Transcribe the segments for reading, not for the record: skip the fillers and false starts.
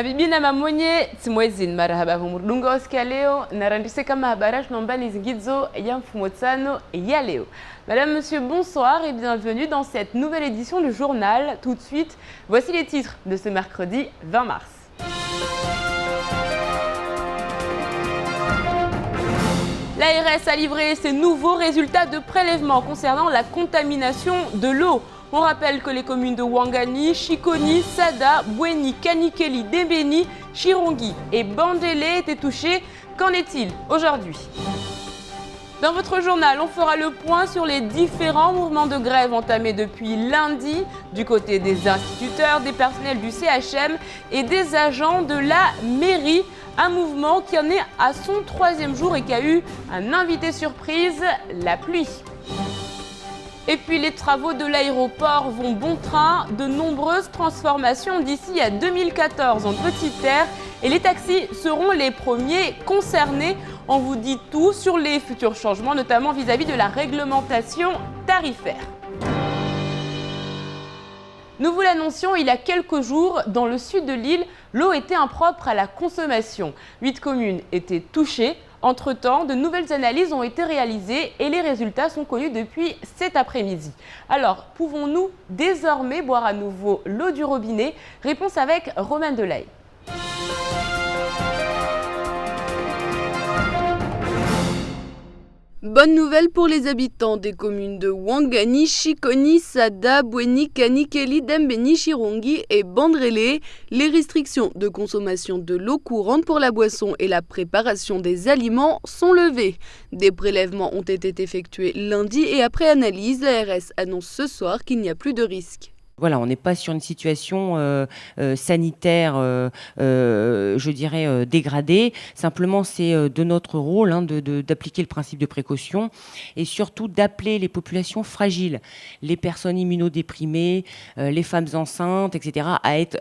Mabibi na mamonye timwezini marahaba humurdunga Oscar leo narandise kama habarash nombani zingizo ya mfumo tano ya leo. Madame, Monsieur, bonsoir et bienvenue dans cette nouvelle édition du journal. Tout de suite, voici les titres de ce mercredi 20 mars. L'ARS a livré ses nouveaux résultats de prélèvement concernant la contamination de l'eau. On rappelle que les communes de Ouangani, Chikoni, Sada, Bweni, Kanikeli, Dembeni, Chirongi et Bandélé étaient touchées. Qu'en est-il aujourd'hui? Dans votre journal, on fera le point sur les différents mouvements de grève entamés depuis lundi du côté des instituteurs, des personnels du CHM et des agents de la mairie. Un mouvement qui en est à son 3e jour et qui a eu un invité surprise, la pluie. Et puis les travaux de l'aéroport vont bon train, de nombreuses transformations d'ici à 2014 en Petite Terre et les taxis seront les premiers concernés. On vous dit tout sur les futurs changements, notamment vis-à-vis de la réglementation tarifaire. Nous vous l'annoncions il y a quelques jours, dans le sud de l'île, l'eau était impropre à la consommation. 8 communes étaient touchées. Entre-temps, de nouvelles analyses ont été réalisées et les résultats sont connus depuis cet après-midi. Alors, pouvons-nous désormais boire à nouveau l'eau du robinet? Réponse avec Romain Delay. Bonne nouvelle pour les habitants des communes de Ouangani, Chikoni, Sada, Bweni, Kanikeli, Dembeni, Chirongi et Bandrélé. Les restrictions de consommation de l'eau courante pour la boisson et la préparation des aliments sont levées. Des prélèvements ont été effectués lundi et après analyse, l'ARS annonce ce soir qu'il n'y a plus de risque. Voilà, on n'est pas sur une situation sanitaire, je dirais, dégradée. Simplement, c'est de notre rôle d'appliquer le principe de précaution et surtout d'appeler les populations fragiles, les personnes immunodéprimées, les femmes enceintes, etc., à être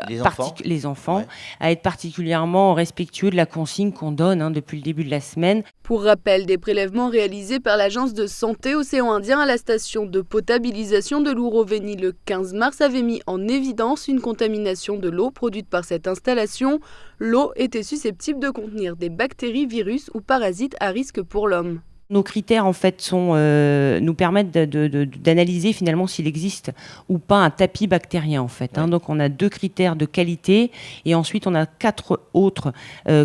les enfants, ouais, à être particulièrement respectueux de la consigne qu'on donne depuis le début de la semaine. Pour rappel, des prélèvements réalisés par l'Agence de santé Océan Indien à la station de potabilisation de l'Ouroveni le 15 mars avaient mis en évidence une contamination de l'eau produite par cette installation. L'eau était susceptible de contenir des bactéries, virus ou parasites à risque pour l'homme. Nos critères en fait nous permettent d'analyser finalement s'il existe ou pas un tapis bactérien en fait. Ouais. Donc on a 2 critères de qualité et ensuite on a 4 autres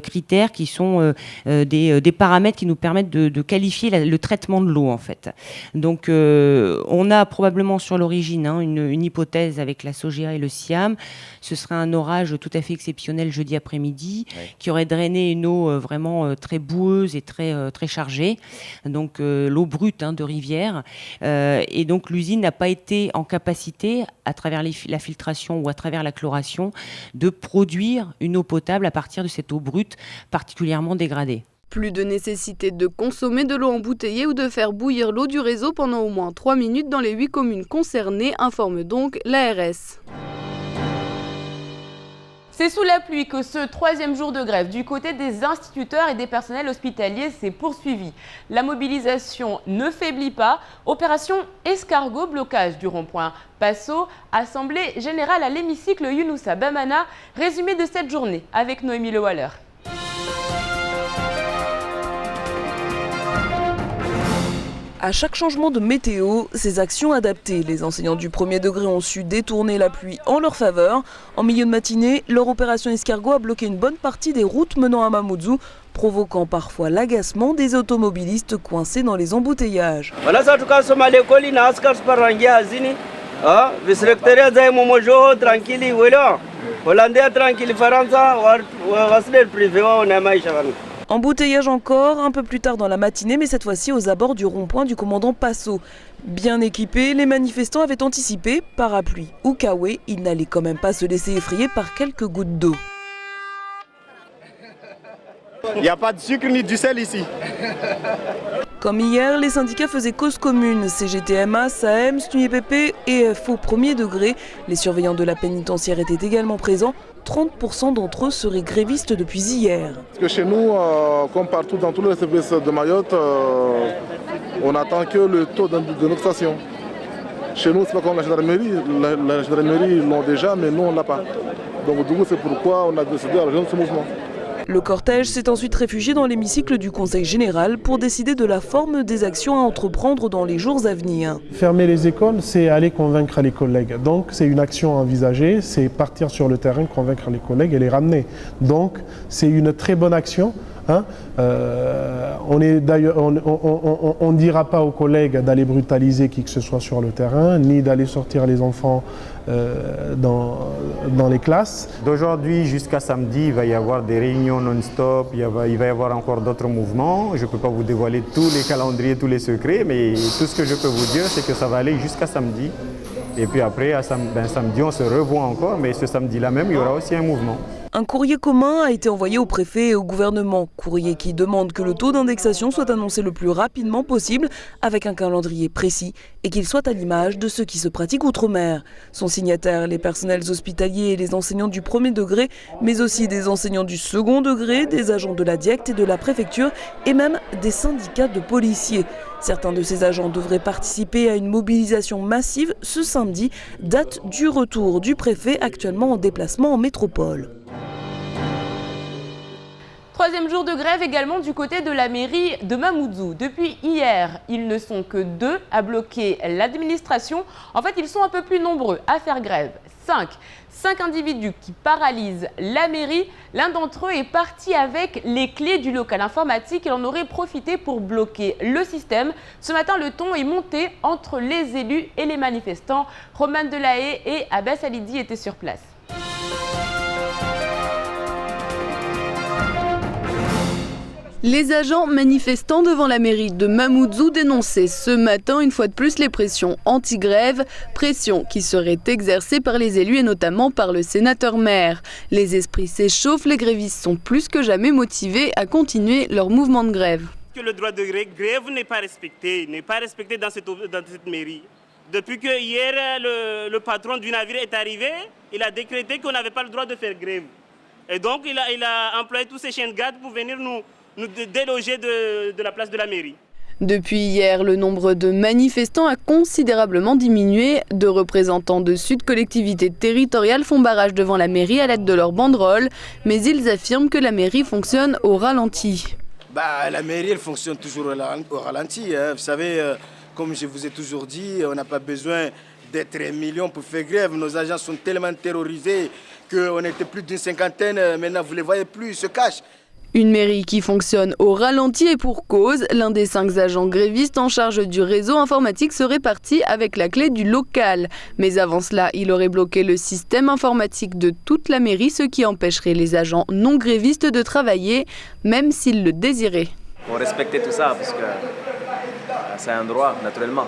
critères qui sont des paramètres qui nous permettent de qualifier le traitement de l'eau en fait. Donc on a probablement sur l'origine une hypothèse avec la Sogea et le Siam. Ce serait un orage tout à fait exceptionnel jeudi après-midi, ouais, qui aurait drainé une eau vraiment très boueuse et très chargée. Donc l'eau brute de rivière. Et donc l'usine n'a pas été en capacité, à travers la filtration ou à travers la chloration, de produire une eau potable à partir de cette eau brute particulièrement dégradée. Plus de nécessité de consommer de l'eau embouteillée ou de faire bouillir l'eau du réseau pendant au moins 3 minutes dans les 8 communes concernées, informe donc l'ARS. C'est sous la pluie que ce 3e jour de grève du côté des instituteurs et des personnels hospitaliers s'est poursuivi. La mobilisation ne faiblit pas. Opération escargot, blocage du rond-point Passo, assemblée générale à l'hémicycle Younoussa Bamana. Résumé de cette journée avec Noémie Le Waller. À chaque changement de météo, ces actions adaptées, les enseignants du 1er degré ont su détourner la pluie en leur faveur. En milieu de matinée, leur opération escargot a bloqué une bonne partie des routes menant à Mamoudzou, provoquant parfois l'agacement des automobilistes coincés dans les embouteillages. Embouteillage encore, un peu plus tard dans la matinée, mais cette fois-ci aux abords du rond-point du commandant Passo. Bien équipés, les manifestants avaient anticipé, parapluie ou kawaii, ils n'allaient quand même pas se laisser effrayer par quelques gouttes d'eau. Il n'y a pas de sucre ni du sel ici. Comme hier, les syndicats faisaient cause commune. CGTMA, SAEM, SNUIPP et FO 1er degré. Les surveillants de la pénitentiaire étaient également présents. 30% d'entre eux seraient grévistes depuis hier. Parce que chez nous, comme partout dans tous les services de Mayotte, on n'attend que le taux de notre station. Chez nous, c'est pas comme la gendarmerie. La gendarmerie, ils l'ont déjà, mais nous, on ne l'a pas. Donc du coup, c'est pourquoi on a décidé à rejoindre ce mouvement. Le cortège s'est ensuite réfugié dans l'hémicycle du Conseil général pour décider de la forme des actions à entreprendre dans les jours à venir. Fermer les écoles, c'est aller convaincre les collègues. Donc c'est une action envisagée, c'est partir sur le terrain, convaincre les collègues et les ramener. Donc c'est une très bonne action. On ne dira pas aux collègues d'aller brutaliser qui que ce soit sur le terrain, ni d'aller sortir les enfants dans les classes. D'aujourd'hui jusqu'à samedi, il va y avoir des réunions non-stop, il va y avoir encore d'autres mouvements. Je ne peux pas vous dévoiler tous les calendriers, tous les secrets, mais tout ce que je peux vous dire, c'est que ça va aller jusqu'à samedi. Et puis après, samedi, on se revoit encore, mais ce samedi-là même, il y aura aussi un mouvement. Un courrier commun a été envoyé au préfet et au gouvernement. Courrier qui demande que le taux d'indexation soit annoncé le plus rapidement possible, avec un calendrier précis, et qu'il soit à l'image de ce qui se pratique outre-mer. Sont signataires les personnels hospitaliers et les enseignants du premier degré, mais aussi des enseignants du second degré, des agents de la DIECT et de la préfecture, et même des syndicats de policiers. Certains de ces agents devraient participer à une mobilisation massive ce samedi, date du retour du préfet actuellement en déplacement en métropole. Troisième jour de grève également du côté de la mairie de Mamoudzou. Depuis hier, ils ne sont que 2 à bloquer l'administration. En fait, ils sont un peu plus nombreux à faire grève. 5 individus qui paralysent la mairie. L'un d'entre eux est parti avec les clés du local informatique. Il en aurait profité pour bloquer le système. Ce matin, le ton est monté entre les élus et les manifestants. Roman Delahaye et Abbas Alidi étaient sur place. Les agents manifestants devant la mairie de Mamoudzou dénonçaient ce matin une fois de plus les pressions anti-grève, pressions qui seraient exercées par les élus et notamment par le sénateur-maire. Les esprits s'échauffent, les grévistes sont plus que jamais motivés à continuer leur mouvement de grève. Le droit de grève n'est pas respecté dans cette mairie. Depuis que hier le patron du navire est arrivé, il a décrété qu'on n'avait pas le droit de faire grève. Et donc il a employé tous ces chiens de garde pour venir nous déloger de la place de la mairie. Depuis hier, le nombre de manifestants a considérablement diminué. 2 représentants de Sud Collectivités territoriales font barrage devant la mairie à l'aide de leurs banderoles, mais ils affirment que la mairie fonctionne au ralenti. La mairie, elle fonctionne toujours au ralenti. Vous savez, comme je vous ai toujours dit, on n'a pas besoin d'être 1 million pour faire grève. Nos agents sont tellement terrorisés qu'on était plus d'une 50aine. Maintenant, vous ne les voyez plus, ils se cachent. Une mairie qui fonctionne au ralenti et pour cause. L'un des 5 agents grévistes en charge du réseau informatique serait parti avec la clé du local. Mais avant cela, il aurait bloqué le système informatique de toute la mairie, ce qui empêcherait les agents non grévistes de travailler, même s'ils le désiraient. Il faut respecter tout ça parce que c'est un droit, naturellement.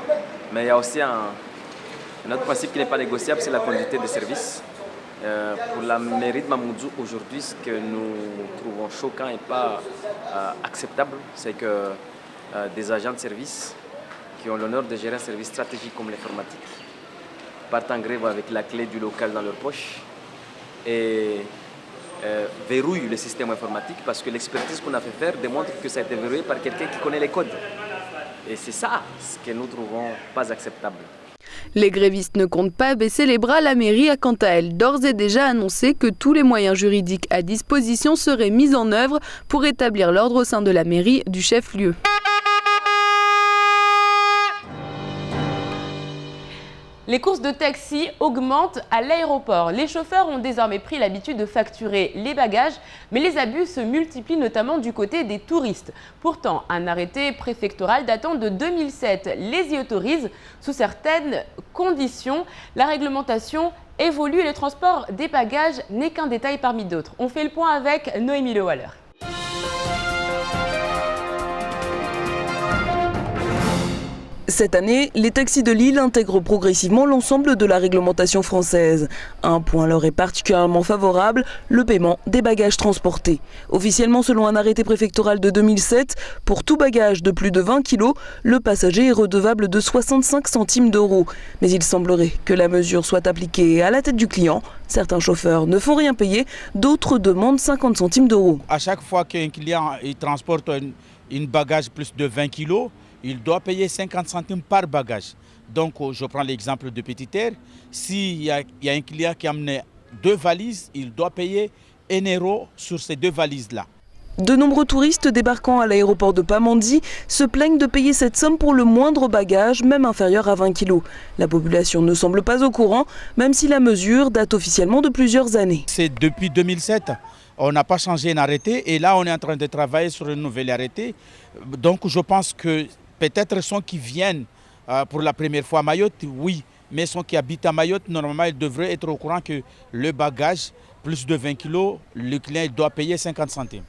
Mais il y a aussi un autre principe qui n'est pas négociable, c'est la qualité des services. Pour la mairie de Mamoudzou aujourd'hui, ce que nous trouvons choquant et pas acceptable, c'est que des agents de service qui ont l'honneur de gérer un service stratégique comme l'informatique partent en grève avec la clé du local dans leur poche et verrouillent le système informatique parce que l'expertise qu'on a fait faire démontre que ça a été verrouillé par quelqu'un qui connaît les codes. Et c'est ça ce que nous trouvons pas acceptable. Les grévistes ne comptent pas baisser les bras. La mairie a quant à elle d'ores et déjà annoncé que tous les moyens juridiques à disposition seraient mis en œuvre pour établir l'ordre au sein de la mairie du chef-lieu. Les courses de taxi augmentent à l'aéroport. Les chauffeurs ont désormais pris l'habitude de facturer les bagages, mais les abus se multiplient notamment du côté des touristes. Pourtant, un arrêté préfectoral datant de 2007 les y autorise sous certaines conditions. La réglementation évolue et le transport des bagages n'est qu'un détail parmi d'autres. On fait le point avec Noémie Le Waller. Cette année, les taxis de Lille intègrent progressivement l'ensemble de la réglementation française. Un point leur est particulièrement favorable, le paiement des bagages transportés. Officiellement, selon un arrêté préfectoral de 2007, pour tout bagage de plus de 20 kg, le passager est redevable de 65 centimes d'euros. Mais il semblerait que la mesure soit appliquée à la tête du client. Certains chauffeurs ne font rien payer, d'autres demandent 50 centimes d'euros. À chaque fois qu'un client transporte un bagage plus de 20 kg, il doit payer 50 centimes par bagage. Donc, je prends l'exemple de Petite Terre. S'il y a un client qui a amené 2 valises, il doit payer 1 euro sur ces 2 valises-là. De nombreux touristes débarquant à l'aéroport de Pamandzi se plaignent de payer cette somme pour le moindre bagage, même inférieur à 20 kg. La population ne semble pas au courant, même si la mesure date officiellement de plusieurs années. C'est depuis 2007, on n'a pas changé un arrêté et là on est en train de travailler sur un nouvel arrêté. Donc je pense que peut-être ceux qui viennent pour la première fois à Mayotte, oui, mais ceux qui habitent à Mayotte, normalement ils devraient être au courant que le bagage, plus de 20 kg, le client doit payer 50 centimes.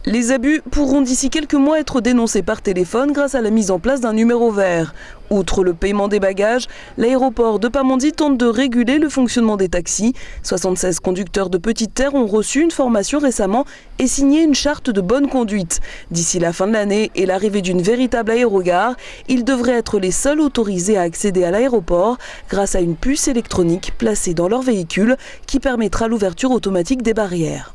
Les abus pourront d'ici quelques mois être dénoncés par téléphone grâce à la mise en place d'un numéro vert. Outre le paiement des bagages, l'aéroport de Pamandzi tente de réguler le fonctionnement des taxis. 76 conducteurs de Petite Terre ont reçu une formation récemment et signé une charte de bonne conduite. D'ici la fin de l'année et l'arrivée d'une véritable aérogare, ils devraient être les seuls autorisés à accéder à l'aéroport grâce à une puce électronique placée dans leur véhicule qui permettra l'ouverture automatique des barrières.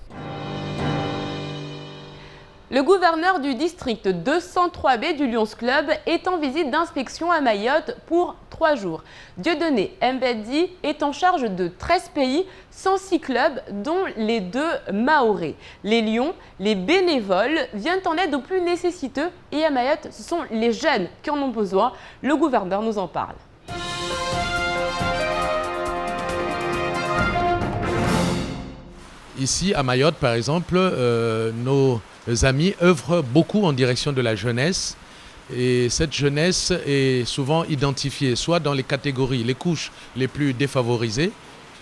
Le gouverneur du district 203B du Lions Club est en visite d'inspection à Mayotte pour 3 jours. Dieudonné Mbedi est en charge de 13 pays, 106 clubs, dont les 2 Maoré. Les Lions, les bénévoles, viennent en aide aux plus nécessiteux et à Mayotte, ce sont les jeunes qui en ont besoin. Le gouverneur nous en parle. Ici à Mayotte, par exemple, nos amis œuvrent beaucoup en direction de la jeunesse et cette jeunesse est souvent identifiée soit dans les catégories, les couches les plus défavorisées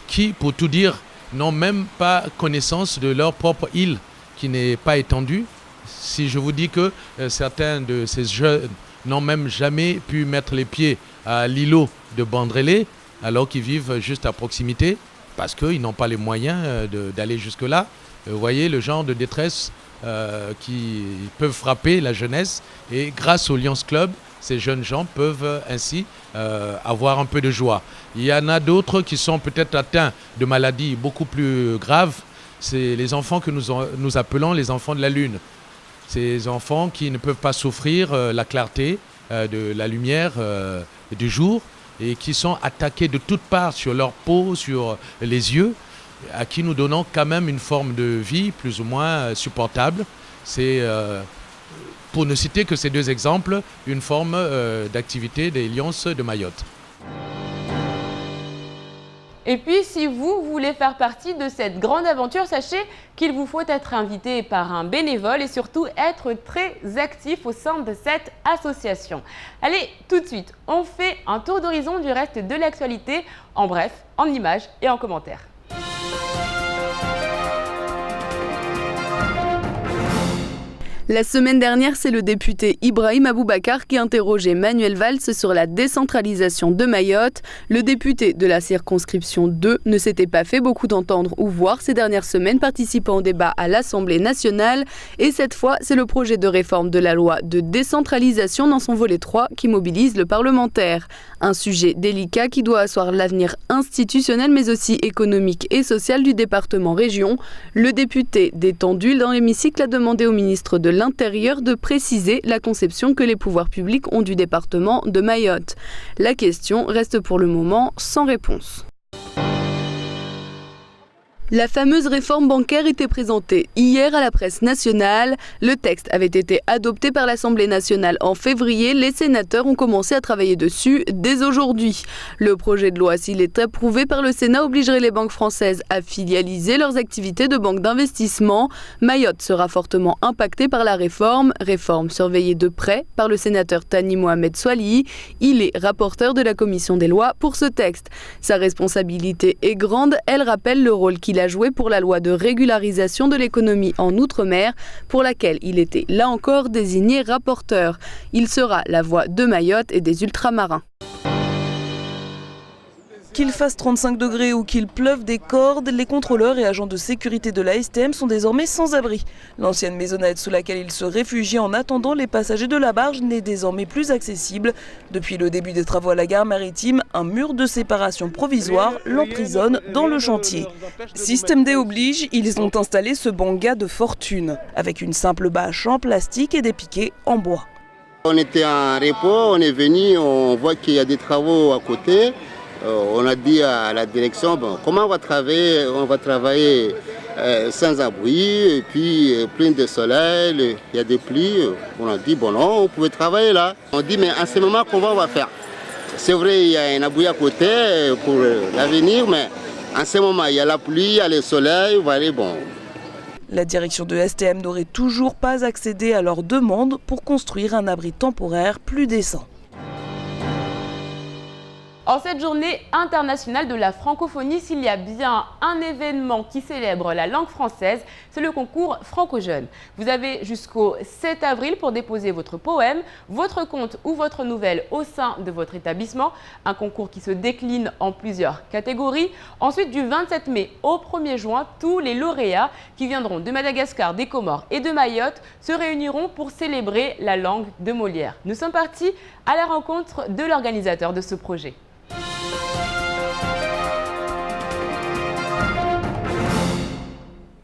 qui, pour tout dire, n'ont même pas connaissance de leur propre île qui n'est pas étendue. Si je vous dis que certains de ces jeunes n'ont même jamais pu mettre les pieds à l'îlot de Bandrélé alors qu'ils vivent juste à proximité parce qu'ils n'ont pas les moyens d'aller jusque-là. Vous voyez le genre de détresse qui peuvent frapper la jeunesse et grâce au Lions Club, ces jeunes gens peuvent ainsi avoir un peu de joie. Il y en a d'autres qui sont peut-être atteints de maladies beaucoup plus graves. C'est les enfants que nous appelons les enfants de la Lune. Ces enfants qui ne peuvent pas souffrir la clarté de la lumière du jour et qui sont attaqués de toutes parts sur leur peau, sur les yeux, à qui nous donnons quand même une forme de vie plus ou moins supportable. C'est, pour ne citer que ces 2 exemples, une forme d'activité des Lions de Mayotte. Et puis, si vous voulez faire partie de cette grande aventure, sachez qu'il vous faut être invité par un bénévole et surtout être très actif au sein de cette association. Allez, tout de suite, on fait un tour d'horizon du reste de l'actualité, en bref, en images et en commentaires. La semaine dernière, c'est le député Ibrahim Aboubakar qui interrogeait Manuel Valls sur la décentralisation de Mayotte. Le député de la circonscription 2 ne s'était pas fait beaucoup d'entendre ou voir ces dernières semaines participant au débat à l'Assemblée nationale. Et cette fois, c'est le projet de réforme de la loi de décentralisation dans son volet 3 qui mobilise le parlementaire. Un sujet délicat qui doit asseoir l'avenir institutionnel mais aussi économique et social du département-région. Le député détendu dans l'hémicycle a demandé au ministre de l'Intérieur de préciser la conception que les pouvoirs publics ont du département de Mayotte. La question reste pour le moment sans réponse. La fameuse réforme bancaire était présentée hier à la presse nationale. Le texte avait été adopté par l'Assemblée nationale en février. Les sénateurs ont commencé à travailler dessus dès aujourd'hui. Le projet de loi, s'il est approuvé par le Sénat, obligerait les banques françaises à filialiser leurs activités de banque d'investissement. Mayotte sera fortement impactée par la réforme surveillée de près par le sénateur Thani Mohamed Soilihi. Il est rapporteur de la commission des lois pour ce texte. Sa responsabilité est grande. Elle rappelle le rôle qu'il a joué pour la loi de régularisation de l'économie en Outre-mer, pour laquelle il était là encore désigné rapporteur. Il sera la voix de Mayotte et des ultramarins. Qu'il fasse 35 degrés ou qu'il pleuve des cordes, les contrôleurs et agents de sécurité de la STM sont désormais sans abri. L'ancienne maisonnette sous laquelle ils se réfugient en attendant les passagers de la barge n'est désormais plus accessible. Depuis le début des travaux à la gare maritime, un mur de séparation provisoire l'emprisonne dans le chantier. Système D oblige, ils ont installé ce banga de fortune, avec une simple bâche en plastique et des piquets en bois. On était en repos, on est venu, on voit qu'il y a des travaux à côté. On a dit à la direction, bon, comment on va travailler sans abri, et puis plein de soleil, il y a des pluies. On a dit, bon non, vous pouvez travailler là. On dit, mais en ce moment, comment on va faire? C'est vrai, il y a un abri à côté pour l'avenir, mais en ce moment, il y a la pluie, il y a le soleil, voilà, bon. La direction de STM n'aurait toujours pas accédé à leur demande pour construire un abri temporaire plus décent. En cette journée internationale de la francophonie, s'il y a bien un événement qui célèbre la langue française, c'est le concours Franco-Jeunes. Vous avez jusqu'au 7 avril pour déposer votre poème, votre conte ou votre nouvelle au sein de votre établissement. Un concours qui se décline en plusieurs catégories. Ensuite, du 27 mai au 1er juin, tous les lauréats qui viendront de Madagascar, des Comores et de Mayotte se réuniront pour célébrer la langue de Molière. Nous sommes partis à la rencontre de l'organisateur de ce projet.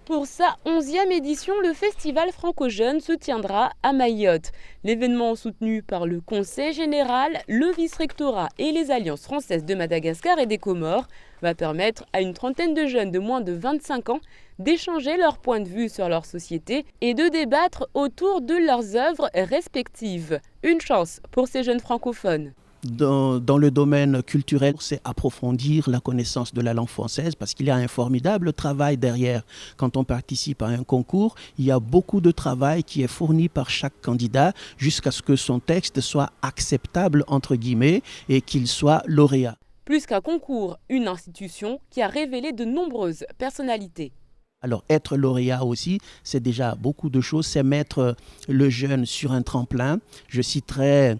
Pour sa 11e édition, le Festival Franco-Jeunes se tiendra à Mayotte. L'événement soutenu par le Conseil général, le vice-rectorat et les alliances françaises de Madagascar et des Comores va permettre à une trentaine de jeunes de moins de 25 ans d'échanger leur point de vue sur leur société et de débattre autour de leurs œuvres respectives. Une chance pour ces jeunes francophones. Dans le domaine culturel, c'est approfondir la connaissance de la langue française parce qu'il y a un formidable travail derrière. Quand on participe à un concours, il y a beaucoup de travail qui est fourni par chaque candidat jusqu'à ce que son texte soit acceptable, entre guillemets, et qu'il soit lauréat. Plus qu'un concours, une institution qui a révélé de nombreuses personnalités. Alors être lauréat aussi, c'est déjà beaucoup de choses, c'est mettre le jeune sur un tremplin. Je citerai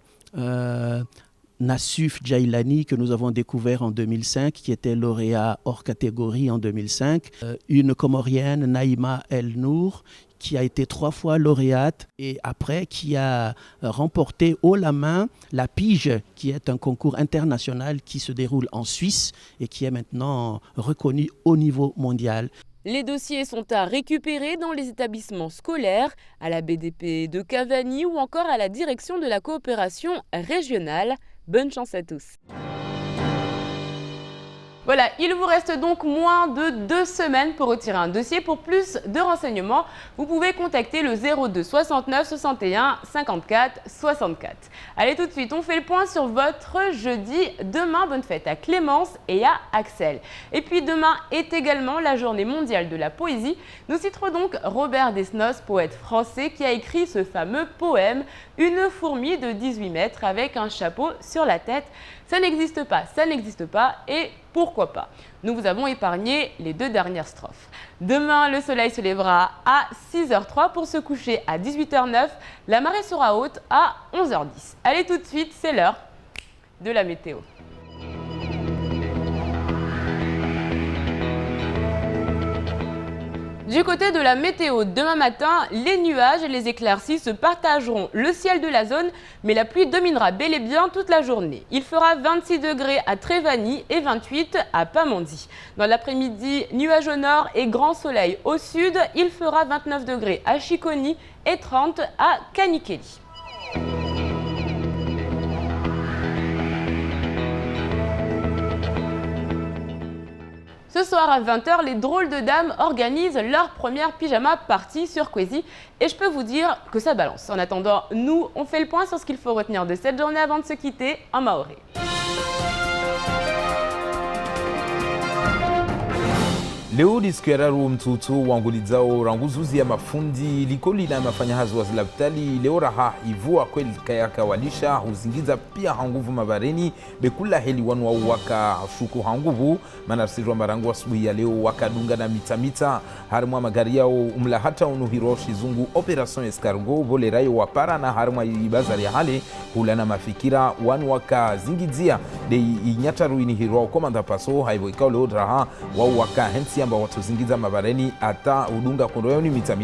Nassuf Djailani, que nous avons découvert en 2005, qui était lauréat hors catégorie en 2005. Une Comorienne, Naïma El Nour, qui a été 3 fois lauréate et après qui a remporté haut la main la Pige, qui est un concours international qui se déroule en Suisse et qui est maintenant reconnu au niveau mondial. Les dossiers sont à récupérer dans les établissements scolaires, à la BDP de Cavani ou encore à la direction de la coopération régionale. Bonne chance à tous. Voilà, il vous reste donc moins de 2 semaines pour retirer un dossier. Pour plus de renseignements, vous pouvez contacter le 02 69 61 54 64. Allez, tout de suite, on fait le point sur votre jeudi. Demain, bonne fête à Clémence et à Axel. Et puis demain est également la journée mondiale de la poésie. Nous citerons donc Robert Desnos, poète français, qui a écrit ce fameux poème « Une fourmi de 18 mètres avec un chapeau sur la tête ». Ça n'existe pas et pourquoi pas. Nous vous avons épargné les 2 dernières strophes. Demain, le soleil se lèvera à 6h03 pour se coucher à 18h09. La marée sera haute à 11h10. Allez, tout de suite, c'est l'heure de la météo. Du côté de la météo, demain matin, les nuages et les éclaircies se partageront le ciel de la zone, mais la pluie dominera bel et bien toute la journée. Il fera 26 degrés à Trévani et 28 à Pamandzi. Dans l'après-midi, nuages au nord et grand soleil au sud. Il fera 29 degrés à Chiconi et 30 à Kanikeli. Ce soir à 20h, les drôles de dames organisent leur première pyjama party sur Kwezi et je peux vous dire que ça balance. En attendant, nous, on fait le point sur ce qu'il faut retenir de cette journée avant de se quitter en maoré. Leo diskeraru mtutu wangulizao ranguzuzi ya mafundi likoli na mafanya hazi wazilabtali leo raha ivua kweli kayaka walisha huzingiza pia hanguvu mabareni bekula heli wanu waka shuku hanguvu manarsidwa marangu asubuhi ya leo wakadunga na mitamita harimwa magari yao umla hata unu hiroshi zungu operation escargot volerayo wapara na harimwa ibazari ya hale hula na mafikira wanu waka zingizia de inyataru ini hiro komanda paso haivo ikao leo raha wau waka hensi ambao watuzingiza mabareni hata udunga kondo yao ni mita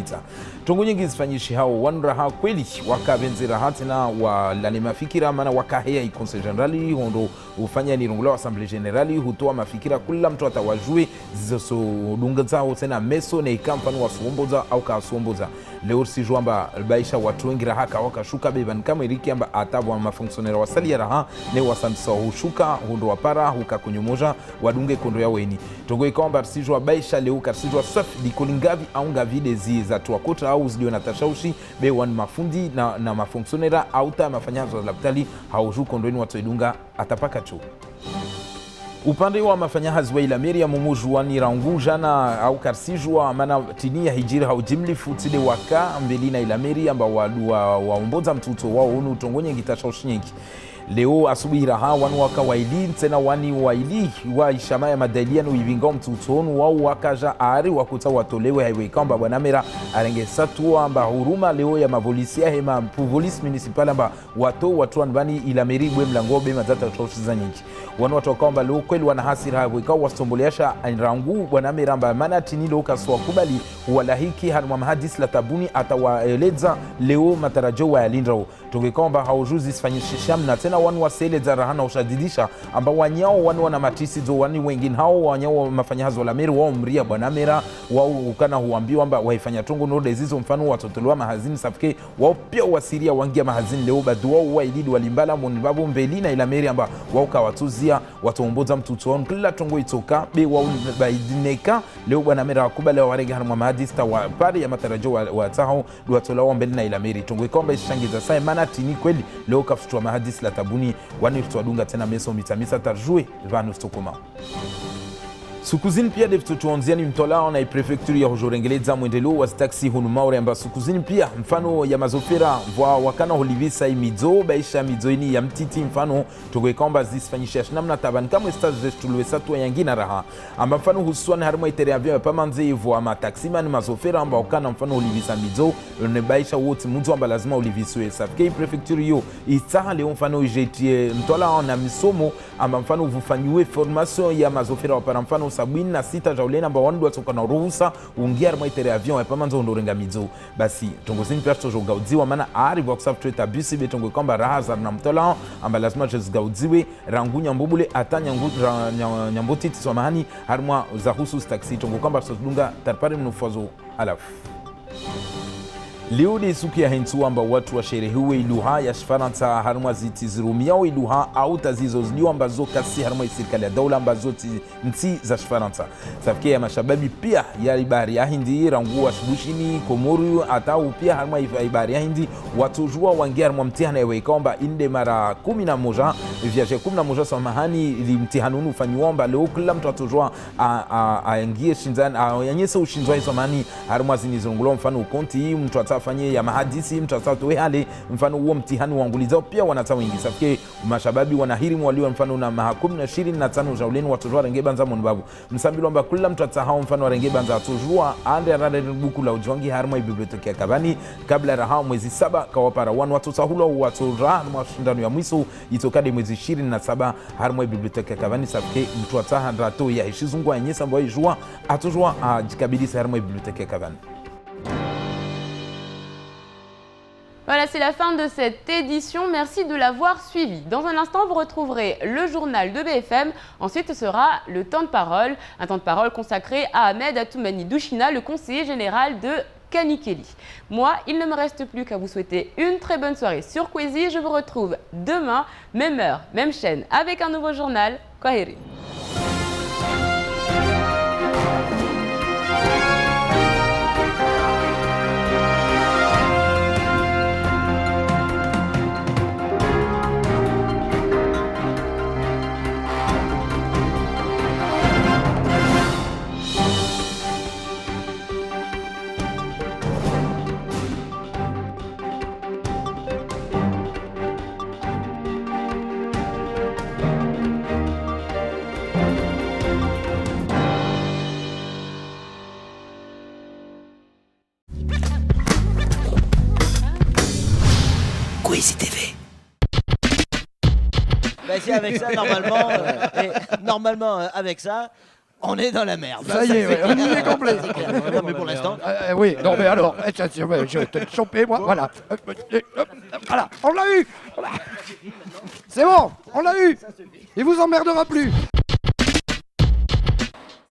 tongo nyingi zifanyishi hao wanuraha kweli wakabenzera hatina walale mafikira maana wakahea ikonse generali hondo ufanya ni rongula wa assemblée générale hutoa mafikira kula mtu atawajue zizo dunga zao tena meso na ikampani wasuomboza au kasuomboza leo sijua amba baisha watu wengi raha wakashuka beban kama iriki amba atabo mafonctionnaire wasali raha ne wasansa hushuka hondo wapara hukakunyomoja wadunge kondo ya weni tongo ikomba sijua baisha leo karsijua safi dikolingavi au ngavide zi za tuakota au zilio na tashaushi be wan mafundi na mafonctionnaire au ta mafanyazo la laptali hauju kondo ni watu idunga atapaka tu upande wa mafanyahazi wa Ilameri ya mumujua ni ranguja na au karsijua mana tinia hijiri haujimli futile waka mbelina Ilameri amba waumboza mtuto wao unu tongonye ngitashaushi nyingi leo asubuhi raha wanu waka waili tena wani waili wa ishama ya madaliano ibinga mtutonu wao wakaja ari wakuta watolewe haiwe kamba bwana mera arenge satu amba huruma leo ya mavolisia hema police municipal amba watu anbani Ilameri bwe mlango be mazata toshiza nyingi wanu watu kamba leo kweli wana hasira haiwe kwa wastomboleasha rangu bwana mera amba maana tinilo kaswa kubali wala hiki harma mahadis la tabuni atawaeleza leo matarajo wa yalindrao tungekamba haujuzi sifanyishisham na tena wanu wasele za rahana ushadidisha amba wanyao wanu wana matisi zo wani wengine hao wanyao mafanyahazi wa Lameri wao mria bwana mera wao ukana huambiwa amba waifanya tongo node zizo mfano watotolewa mahazini safike wao pia wasiria wangia mahazini leo badu wao wailidi walimbala monibabu mbelina Ilameri amba wao kawatuzia watuomboza mtuto wao kila tongo itoka be wao baidineka leo bwana mera wakubale warege harma mahadista wa pari ya matarajo wa taho duwatolewa mbelina Ilameri tongo ikomba ishangiza sai mana tini kweli leo kafutua mahadisi la tabuni wani tuadunga tena meso mitamisa tarjue vanu stokoma sukuzini pia devtutuonziani mtolao na prefecture ya hojorengeleza mwendelo wa taxi hunu maure amba sukuzini pia mfano ya mazofera vwa wakana holivisa imidzo baisha mizoini ya mtiti mfano togwekamba zisfanyisha namna taban kama stage tulwe satwa yangina raha amba mfano husuan harmo itere avion pamanze vwa ma taximan mazofera amba wakana mfano holivisa midzo ne baisha wote mtu amba lazima oliviswe safke prefecture yo itaha leo mfano jetie mtolao na misomo amba mfano vufanywe formation ya mazofera wa mfano 76 jaulena amba wandu watoka na ruhusa ungia maitere avion ya pamanzo ndorenga midzo basi tongozini pia tujogaudziwa maana ari wa kusafu tabisi betongo kwamba raha na mtola amba lazima jezgaudziwe rangunya mbubule atanya nyamboti tisomahani harmwa za husus taxi tongo kwamba tudunga tarpare mnufazo alafu leo de suki ya hentu amba watu wa sherehiwe iluha ya Faransa harma zitizirumiao iluha au tazizo ziliwa ambazo kasi harma serikali ya dola ambazo nti za Faransa safike ya mashababi pia ya ibari ya Hindi rangu wa shibushini Komoru atau pia harma ibari ya Hindi watujua wangia harma mtihana ya wekomba inde mara 11 viaje 11 samahani ili mtihanunu ufanyuomba leo kila mtu atujua aingie shinzani ayanyesa ushinzwa samahani harma zinizungulo mfano ukonti mtu atafanyie ya mahadisi mtu atatoe hali mfano huo mtihani wanguliza pia wanata wengi safike mashababi wanahirimu waliwa mfano na mahakumu na 25 jauleni watujua renge banza monbabu msambilo amba kila mtu atahao mfano renge banza atujua ande arada buku la ujongi harma biblioteki ya Kabani kabla raha mwezi 7 kawapara wan watu sahula watura mashindano ya mwiso itokade mwezi 27 harma biblioteki ya Kabani safike mtu ataha rato ya heshizungu anyesa mbaye jua atujua jikabidisa harma biblioteki ya Kabani. Voilà, c'est la fin de cette édition. Merci de l'avoir suivi. Dans un instant, vous retrouverez le journal de BFM. Ensuite, ce sera le temps de parole. Un temps de parole consacré à Ahmed Atoumani Douchina, le conseiller général de Kanikeli. Moi, il ne me reste plus qu'à vous souhaiter une très bonne soirée sur Kwezi. Je vous retrouve demain, même heure, même chaîne, avec un nouveau journal. Kwaheri. Kwezi TV. Bah, c'est avec ça, normalement, avec ça, On est dans la merde. Ça y est, ouais, on y est complet. Non, mais pour l'instant. Oui, non mais alors, je vais te choper moi, voilà. Voilà, on l'a eu. C'est bon, on l'a eu. Il vous emmerdera plus.